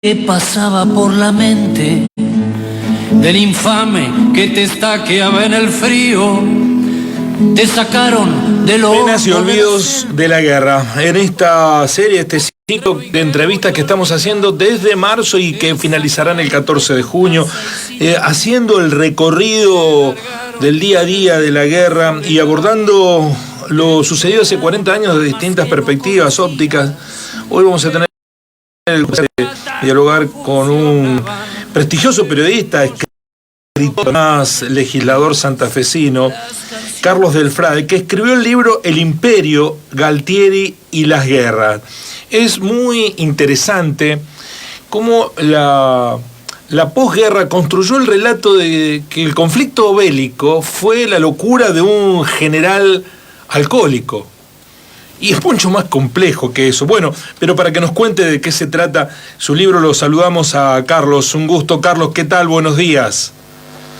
¿Qué pasaba por la mente del infame que te estaqueaba en el frío? Te sacaron de los Penas y olvidos de la guerra. En esta serie, este ciclo de entrevistas que estamos haciendo desde marzo y que finalizarán el 14 de junio, haciendo el recorrido del día a día de la guerra y abordando lo sucedido hace 40 años de distintas perspectivas ópticas. Hoy vamos a tener el placer de dialogar con un prestigioso periodista, escritor, legislador santafesino, Carlos Del Frade, que escribió el libro El Imperio, Galtieri y las guerras. Es muy interesante cómo la posguerra construyó el relato de que el conflicto bélico fue la locura de un general alcohólico. Y es mucho más complejo que eso. Bueno, pero para que nos cuente de qué se trata su libro, lo saludamos a Carlos. Un gusto, Carlos. ¿Qué tal? Buenos días.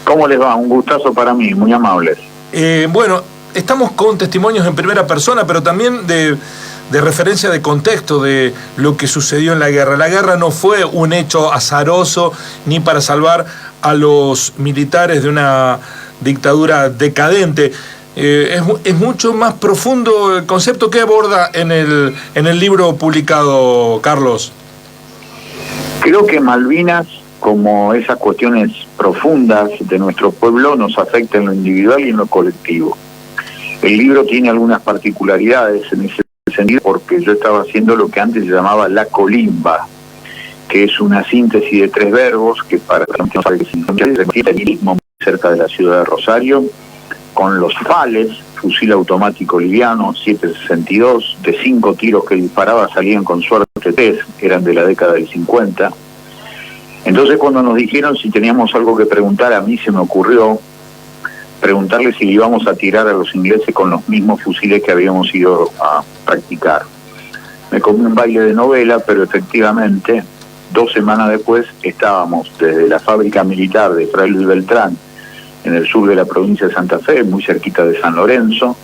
¿Cómo les va? Un gustazo para mí, muy amables. Bueno, estamos con testimonios en primera persona, pero también de referencia de contexto de lo que sucedió en la guerra. La guerra no fue un hecho azaroso ni para salvar a los militares de una dictadura decadente. Es mucho más profundo el concepto que aborda en el libro publicado, Carlos. Creo que Malvinas, como esas cuestiones profundas de nuestro pueblo, nos afecta en lo individual y en lo colectivo. El libro tiene algunas particularidades en ese sentido, porque yo estaba haciendo lo que antes se llamaba la colimba, que es una síntesis de 3 verbos que para cerca de la ciudad de Rosario, con los FALES, fusil automático liviano, 7.62, de 5 tiros que disparaba salían con suerte 3, eran de la década del 50. Entonces cuando nos dijeron si teníamos algo que preguntar, a mí se me ocurrió preguntarle si le íbamos a tirar a los ingleses con los mismos fusiles que habíamos ido a practicar. Me comí un baile de novela, pero efectivamente 2 semanas después estábamos desde la fábrica militar de Fray Luis Beltrán, en el sur de la provincia de Santa Fe, muy cerquita de San Lorenzo.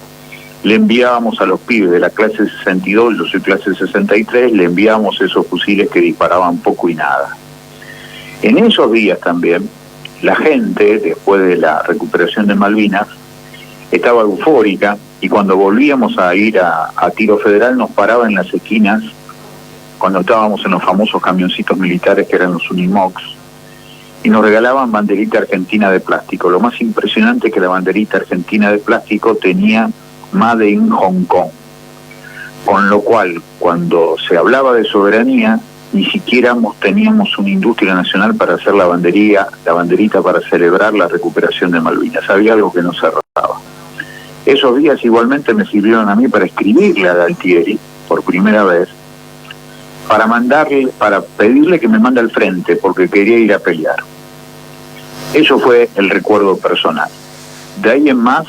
Le enviábamos a los pibes de la clase 62, yo soy clase 63, le enviábamos esos fusiles que disparaban poco y nada. En esos días también, la gente, después de la recuperación de Malvinas, estaba eufórica, y cuando volvíamos a ir a Tiro Federal nos paraba en las esquinas, cuando estábamos en los famosos camioncitos militares que eran los Unimox, y nos regalaban banderita argentina de plástico. Lo más impresionante es que la banderita argentina de plástico tenía Made in Hong Kong, con lo cual cuando se hablaba de soberanía ni siquiera teníamos una industria nacional para hacer la banderita para celebrar la recuperación de Malvinas. Había algo que no se arrastraba. Esos días igualmente me sirvieron a mí para escribirle a Galtieri por primera vez, para pedirle que me mande al frente porque quería ir a pelear. Eso fue el recuerdo personal. De ahí en más,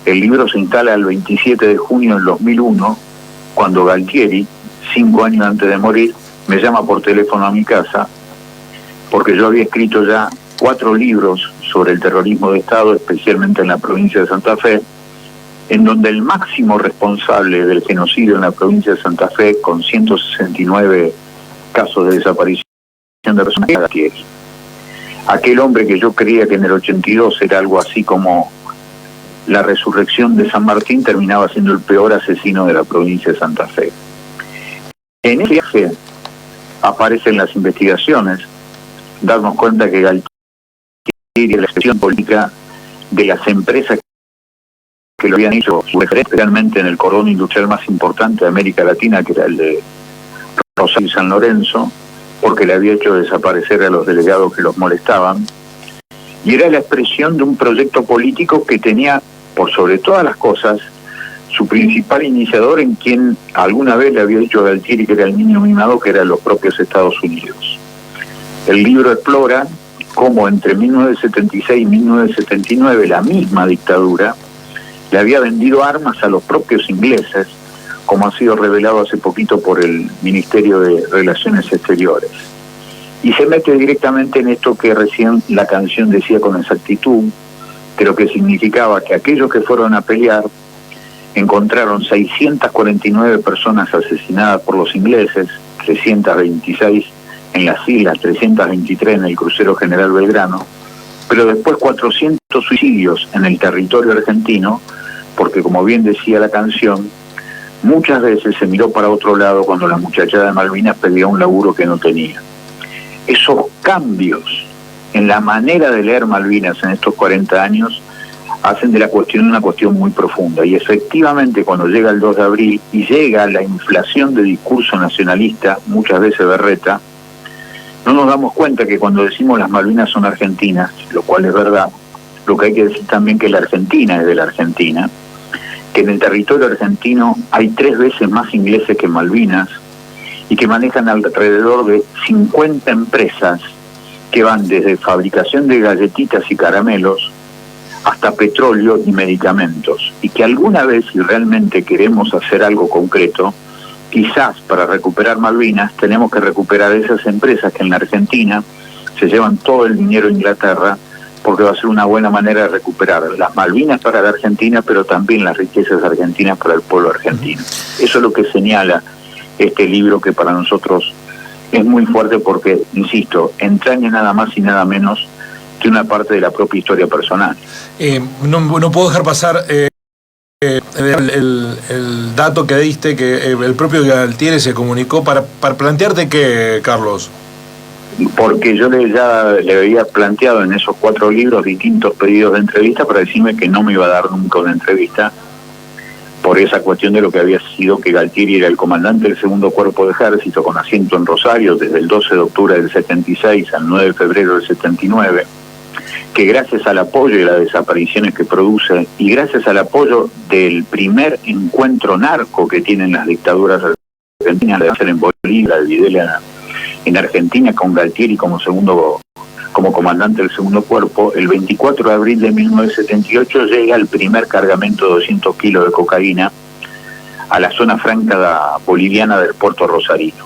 el libro se instala el 27 de junio del 2001, cuando Galtieri, 5 años antes de morir, me llama por teléfono a mi casa, porque yo había escrito ya 4 libros sobre el terrorismo de Estado, especialmente en la provincia de Santa Fe, en donde el máximo responsable del genocidio en la provincia de Santa Fe, con 169 casos de desaparición de personas, era Galtieri. Aquel hombre que yo creía que en el 82 era algo así como la resurrección de San Martín, terminaba siendo el peor asesino de la provincia de Santa Fe. En ese viaje aparecen las investigaciones, darnos cuenta que Galtieri era la expresión política de las empresas que lo habían hecho su referente realmente en el cordón industrial más importante de América Latina, que era el de Rosario y San Lorenzo, porque le había hecho desaparecer a los delegados que los molestaban, y era la expresión de un proyecto político que tenía, por sobre todas las cosas, su principal iniciador en quien alguna vez le había dicho a Galtieri que era el niño mimado, que eran los propios Estados Unidos. El libro explora cómo entre 1976 y 1979 la misma dictadura le había vendido armas a los propios ingleses, como ha sido revelado hace poquito por el Ministerio de Relaciones Exteriores. Y se mete directamente en esto que recién la canción decía con exactitud, que lo que significaba que aquellos que fueron a pelear encontraron 649 personas asesinadas por los ingleses, 326 en las islas, 323 en el crucero General Belgrano, pero después 400 suicidios en el territorio argentino, porque como bien decía la canción, muchas veces se miró para otro lado cuando la muchachada de Malvinas pedía un laburo que no tenía. Esos cambios en la manera de leer Malvinas en estos 40 años hacen de la cuestión una cuestión muy profunda. Y efectivamente cuando llega el 2 de abril y llega la inflación de discurso nacionalista, muchas veces berreta, no nos damos cuenta que cuando decimos las Malvinas son argentinas, lo cual es verdad, lo que hay que decir también que la Argentina es de la Argentina, que en el territorio argentino hay 3 veces más ingleses que Malvinas y que manejan alrededor de 50 empresas que van desde fabricación de galletitas y caramelos hasta petróleo y medicamentos, y que alguna vez, si realmente queremos hacer algo concreto, quizás para recuperar Malvinas tenemos que recuperar esas empresas que en la Argentina se llevan todo el dinero a Inglaterra, porque va a ser una buena manera de recuperar las Malvinas para la Argentina, pero también las riquezas argentinas para el pueblo argentino. Eso es lo que señala este libro, que para nosotros es muy fuerte porque, insisto, entraña nada más y nada menos que una parte de la propia historia personal. No puedo dejar pasar el dato que diste, que el propio Galtieri se comunicó para plantearte qué, Carlos. Porque yo le había planteado en esos 4 libros distintos pedidos de entrevista para decirme que no me iba a dar nunca una entrevista por esa cuestión de lo que había sido que Galtieri era el comandante del segundo cuerpo de ejército con asiento en Rosario desde el 12 de octubre del 76 al 9 de febrero del 79, que gracias al apoyo y las desapariciones que produce y gracias al apoyo del primer encuentro narco que tienen las dictaduras argentinas, de hacer en Bolivia, de Videla en Argentina, con Galtieri como comandante del segundo cuerpo, el 24 de abril de 1978 llega el primer cargamento de 200 kilos de cocaína a la zona franca boliviana del puerto rosarino.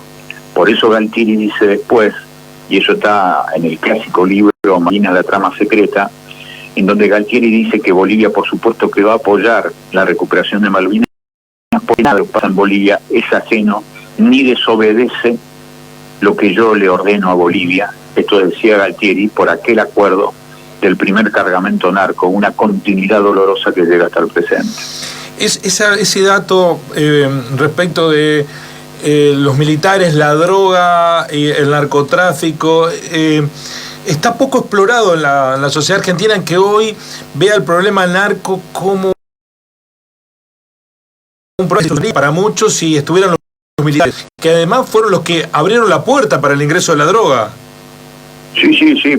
Por eso Galtieri dice después, y eso está en el clásico libro Malvinas, la trama secreta, en donde Galtieri dice que Bolivia por supuesto que va a apoyar la recuperación de Malvinas, porque nada que pasa en Bolivia es ajeno ni desobedece lo que yo le ordeno a Bolivia. Esto decía Galtieri por aquel acuerdo del primer cargamento narco, una continuidad dolorosa que llega hasta el presente. Ese dato respecto de los militares, la droga y el narcotráfico, está poco explorado en la sociedad argentina, en que hoy vea el problema narco como un problema para muchos si estuvieran los militares, que además fueron los que abrieron la puerta para el ingreso de la droga. Sí,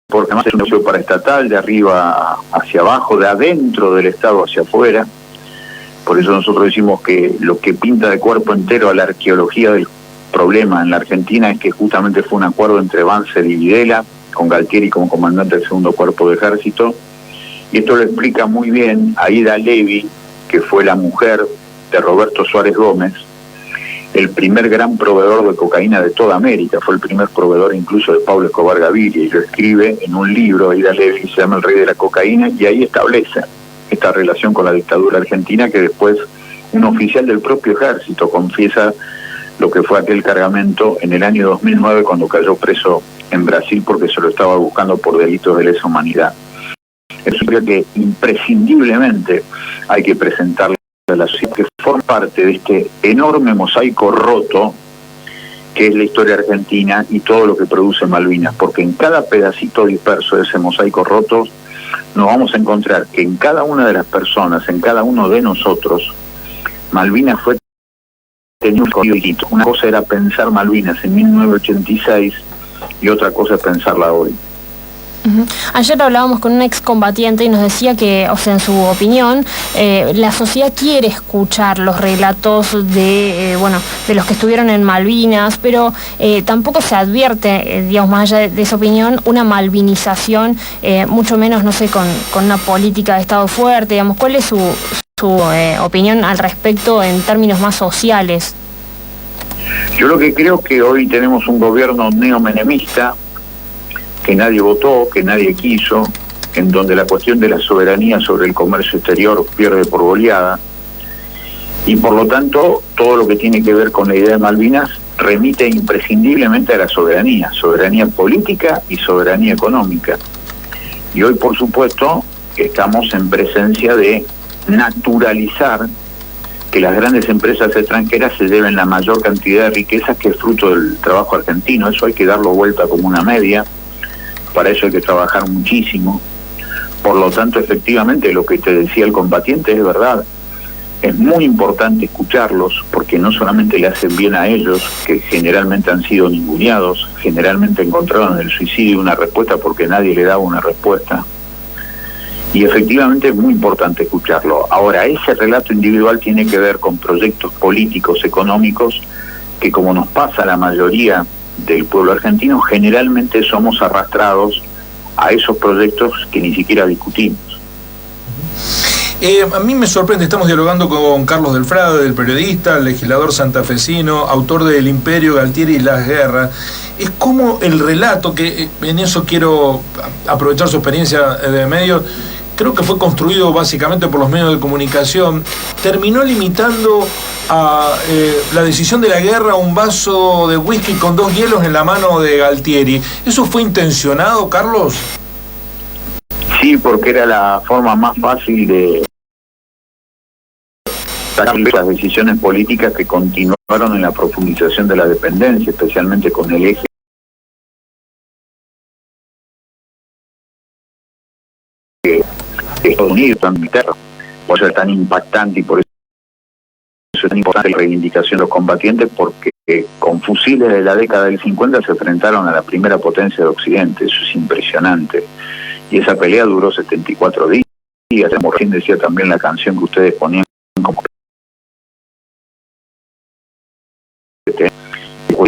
porque además es un negocio paraestatal, de arriba hacia abajo, de adentro del Estado hacia afuera. Por eso nosotros decimos que lo que pinta de cuerpo entero a la arqueología del problema en la Argentina es que justamente fue un acuerdo entre Banzer y Videla, con Galtieri como comandante del segundo cuerpo de ejército, y esto lo explica muy bien Aida Levy, que fue la mujer de Roberto Suárez Gómez, el primer gran proveedor de cocaína de toda América, fue el primer proveedor incluso de Pablo Escobar Gaviria, y lo escribe en un libro, Aida Levy, se llama El Rey de la Cocaína, y ahí establece esta relación con la dictadura argentina, que después un oficial del propio ejército confiesa lo que fue aquel cargamento en el año 2009 cuando cayó preso en Brasil porque se lo estaba buscando por delitos de lesa humanidad. Eso creo que imprescindiblemente hay que presentarle a la sociedad, que forma parte de este enorme mosaico roto que es la historia argentina y todo lo que produce Malvinas, porque en cada pedacito disperso de ese mosaico roto nos vamos a encontrar que en cada una de las personas, en cada uno de nosotros, Malvinas tenía un código distinto. Una cosa era pensar Malvinas en 1986 y otra cosa es pensarla hoy. Ayer hablábamos con un excombatiente y nos decía que, o sea, en su opinión, la sociedad quiere escuchar los relatos de los que estuvieron en Malvinas, pero tampoco se advierte, digamos, más allá de esa opinión, una malvinización, mucho menos, no sé, con una política de Estado fuerte, digamos. ¿Cuál es su opinión al respecto en términos más sociales? Yo lo que creo que hoy tenemos un gobierno neomenemista que nadie votó, que nadie quiso, en donde la cuestión de la soberanía sobre el comercio exterior pierde por goleada, y por lo tanto todo lo que tiene que ver con la idea de Malvinas remite imprescindiblemente a la soberanía política y soberanía económica. Y hoy, por supuesto, estamos en presencia de naturalizar que las grandes empresas extranjeras se lleven la mayor cantidad de riquezas que es fruto del trabajo argentino. Eso hay que darlo vuelta como una media, para eso hay que trabajar muchísimo. Por lo tanto, efectivamente, lo que te decía el combatiente es verdad. Es muy importante escucharlos, porque no solamente le hacen bien a ellos, que generalmente han sido ninguneados, generalmente encontraron en el suicidio una respuesta porque nadie le daba una respuesta. Y efectivamente es muy importante escucharlo. Ahora, ese relato individual tiene que ver con proyectos políticos, económicos, que como nos pasa a la mayoría del pueblo argentino, generalmente somos arrastrados a esos proyectos que ni siquiera discutimos. A mí me sorprende, estamos dialogando con Carlos Del Frade, el periodista, legislador santafesino, autor de El Imperio, Galtieri y las guerras. Es como el relato, que en eso quiero aprovechar su experiencia de medios, creo que fue construido básicamente por los medios de comunicación, terminó limitando a la decisión de la guerra a un vaso de whisky con 2 hielos en la mano de Galtieri. ¿Eso fue intencionado, Carlos? Sí, porque era la forma más fácil de sacar las decisiones políticas que continuaron en la profundización de la dependencia, especialmente con el eje de Estados Unidos, tan Inglaterra, por ser tan impactante, y por eso es tan importante la reivindicación de los combatientes, porque con fusiles de la década del 50 se enfrentaron a la primera potencia de Occidente. Eso es impresionante. Y esa pelea duró 74 días, como recién decía también la canción que ustedes ponían como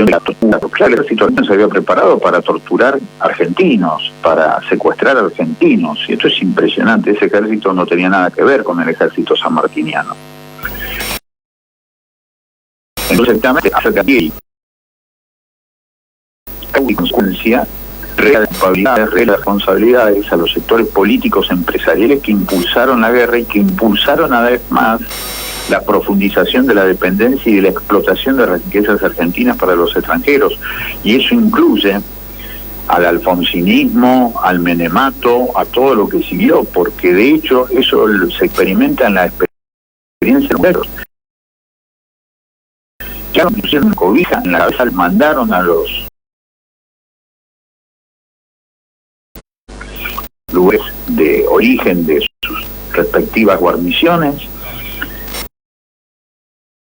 la tortura. Claro, el ejército argentino se había preparado para torturar argentinos, para secuestrar argentinos, y esto es impresionante. Ese ejército no tenía nada que ver con el ejército sanmartiniano. Entonces, acerca de y consecuencia, responsabilidades a los sectores políticos empresariales que impulsaron la guerra y que impulsaron además la profundización de la dependencia y de la explotación de las riquezas argentinas para los extranjeros. Y eso incluye al alfonsinismo, al menemato, a todo lo que siguió, porque de hecho eso se experimenta en la experiencia de los ya no pusieron cobija en la cabeza, mandaron a los lugares de origen de sus respectivas guarniciones.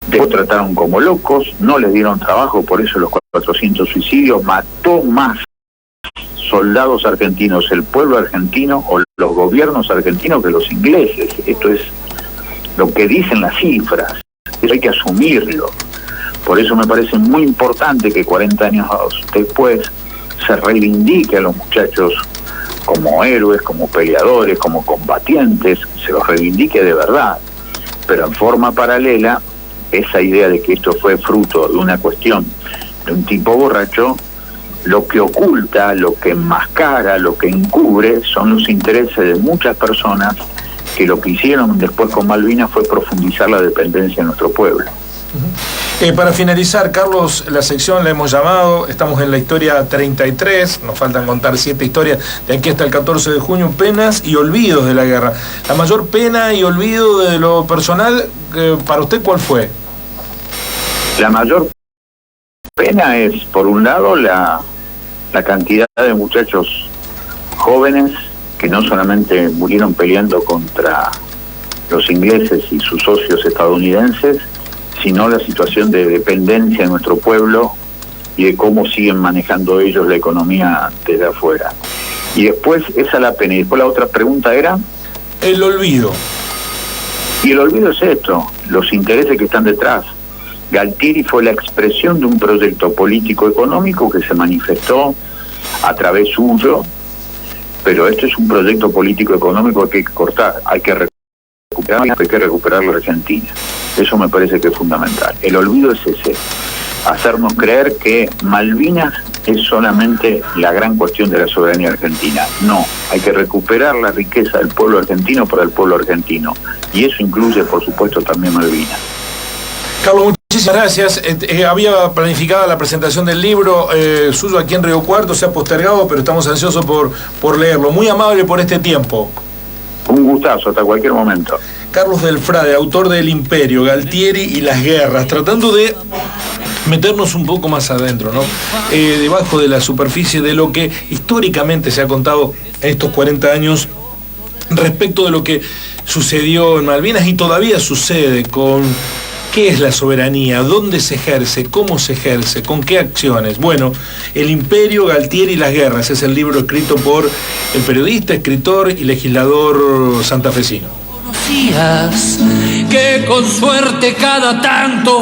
Después trataron como locos, no les dieron trabajo, por eso los 400 suicidios. Mató más soldados argentinos el pueblo argentino o los gobiernos argentinos que los ingleses. Esto es lo que dicen las cifras, eso hay que asumirlo. Por eso me parece muy importante que 40 años después se reivindique a los muchachos como héroes, como peleadores, como combatientes, se los reivindique de verdad, pero en forma paralela, esa idea de que esto fue fruto de una cuestión de un tipo borracho, lo que oculta, lo que enmascara, lo que encubre son los intereses de muchas personas que lo que hicieron después con Malvinas fue profundizar la dependencia de nuestro pueblo. Para finalizar, Carlos, la sección la hemos llamado, estamos en la historia 33, nos faltan contar 7 historias de aquí hasta el 14 de junio, penas y olvidos de la guerra. La mayor pena y olvido de lo personal, para usted, ¿cuál fue? La mayor pena es, por un lado, la cantidad de muchachos jóvenes que no solamente murieron peleando contra los ingleses y sus socios estadounidenses, sino la situación de dependencia de nuestro pueblo y de cómo siguen manejando ellos la economía desde afuera. Y después, esa es la pena. Y después la otra pregunta era... El olvido. Y el olvido es esto, los intereses que están detrás. Galtieri fue la expresión de un proyecto político-económico que se manifestó a través suyo, pero esto es un proyecto político-económico que hay que cortar, hay que recuperar la Argentina. Eso me parece que es fundamental. El olvido es ese, hacernos creer que Malvinas es solamente la gran cuestión de la soberanía argentina. No, hay que recuperar la riqueza del pueblo argentino para el pueblo argentino. Y eso incluye, por supuesto, también Malvinas. Carlos, Muchísimas gracias. Había planificada la presentación del libro suyo aquí en Río Cuarto, se ha postergado, pero estamos ansiosos por leerlo. Muy amable por este tiempo. Un gustazo, hasta cualquier momento. Carlos Del Frade, autor de El Imperio, Galtieri y las guerras, tratando de meternos un poco más adentro, ¿no? Debajo de la superficie de lo que históricamente se ha contado en estos 40 años respecto de lo que sucedió en Malvinas y todavía sucede con qué es la soberanía, dónde se ejerce, cómo se ejerce, con qué acciones. Bueno, El Imperio, Galtieri y las guerras es el libro escrito por el periodista, escritor y legislador santafesino. Conocías que con suerte cada tanto